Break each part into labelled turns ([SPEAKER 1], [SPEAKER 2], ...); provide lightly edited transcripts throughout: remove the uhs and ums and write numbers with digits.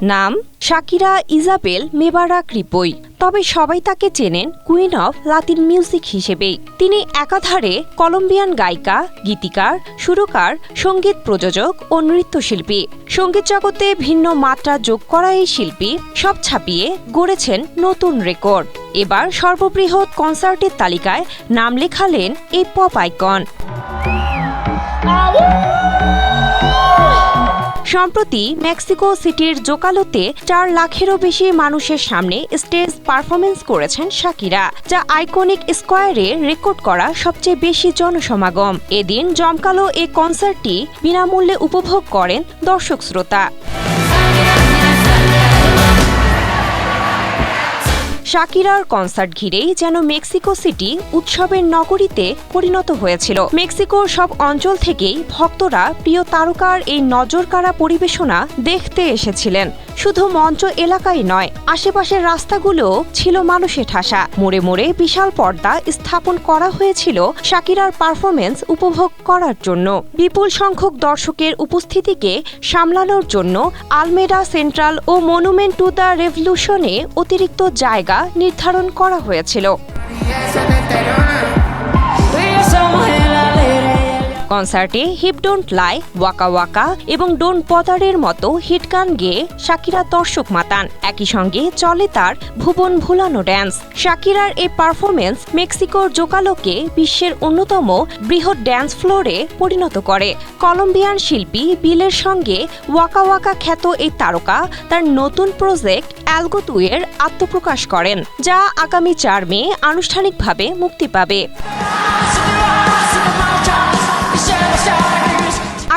[SPEAKER 1] নাম শাকিরা ইজাবেল মেবারা ক্রিপোই। তবে সবাই তাকে চেনেন কুইন অফ লাতিন মিউজিক হিসেবেই। তিনি একাধারে কলম্বিয়ান গায়িকা, গীতিকার, সুরকার, সঙ্গীত প্রযোজক ও নৃত্যশিল্পী। সঙ্গীত জগতে ভিন্ন মাত্রা যোগ করা এই শিল্পী সব ছাপিয়ে গড়েছেন নতুন রেকর্ড। এবার সর্ববৃহৎ কনসার্টের তালিকায় নাম লেখালেন এই পপ আইকন। সম্প্রতি মেক্সিকো সিটির জোকালোতে 4 লাখেরও বেশি মানুষের সামনে স্টেজ পারফরমেন্স করেছেন শাকিরা, যা আইকনিক স্কোয়ারে রেকর্ড করা সবচেয়ে বেশি জনসমাগম। এদিন জমকালো এই কনসার্টটি বিনামূল্যে উপভোগ করেন দর্শক শ্রোতা। শাকিরার কনসার্ট ঘিরেই যেন মেক্সিকো সিটি উৎসবের নগরীতে পরিণত হয়েছিল। মেক্সিকোর সব অঞ্চল থেকেই ভক্তরা প্রিয় তারকার এই নজরকাড়া পরিবেশনা দেখতে এসেছিলেন। শুধু মঞ্চ এলাকায় নয়, আশেপাশের রাস্তাগুলোও ছিল মানুষে ঠাসা। মোড়ে মোড়ে বিশাল পর্দা স্থাপন করা হয়েছিল শাকিরার পারফরমেন্স উপভোগ করার জন্য। বিপুল সংখ্যক দর্শকের উপস্থিতিকে সামলানোর জন্য আলমেডা সেন্ট্রাল ও মনুমেন্ট টু দ্য রেভলিউশনে অতিরিক্ত জায়গা নির্ধারণ করা হয়েছিল। কনসার্টে hips don't lie, waka waka এবং ডোন্ট বদারের মতো হিট গান গেয়ে শাকিরা দর্শক মাতান। একই সঙ্গে চলে তার ভুবন ভুলানো ড্যান্স। শাকিরার এই পারফরমেন্স মেক্সিকোর জোকালোকে বিশ্বের অন্যতম বৃহৎ ড্যান্স ফ্লোরে পরিণত করে। কলম্বিয়ান শিল্পী বিলের সঙ্গে ওয়াকা ওয়াকা খ্যাত এই তারকা তার নতুন প্রজেক্ট অ্যালগো 2 এর আত্মপ্রকাশ করেন, যা আগামী 4 মে আনুষ্ঠানিকভাবে মুক্তি পাবে।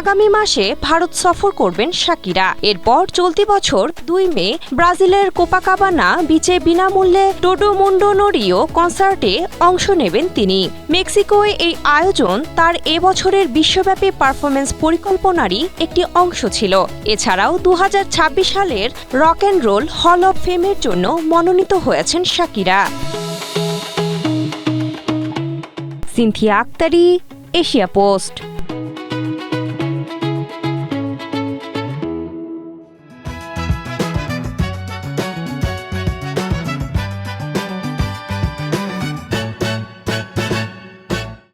[SPEAKER 1] আগামী মাসে ভারত সফর করবেন শাকিরা। এরপর চলতি বছর 2 মে ব্রাজিলের কোপাকাবানা বিচে বিনামূল্যে টোডো মুন্ডো নোরিও কনসার্টে অংশ নেবেন তিনি। মেক্সিকোয় এই আয়োজন তার এবছরের বিশ্বব্যাপী পারফরমেন্স পরিকল্পনারই একটি অংশ ছিল। এছাড়াও 2026 সালের rock and roll hall of ফেমের জন্য মনোনীত হয়েছেন Shakira. Sinthia Aktari, Asia post.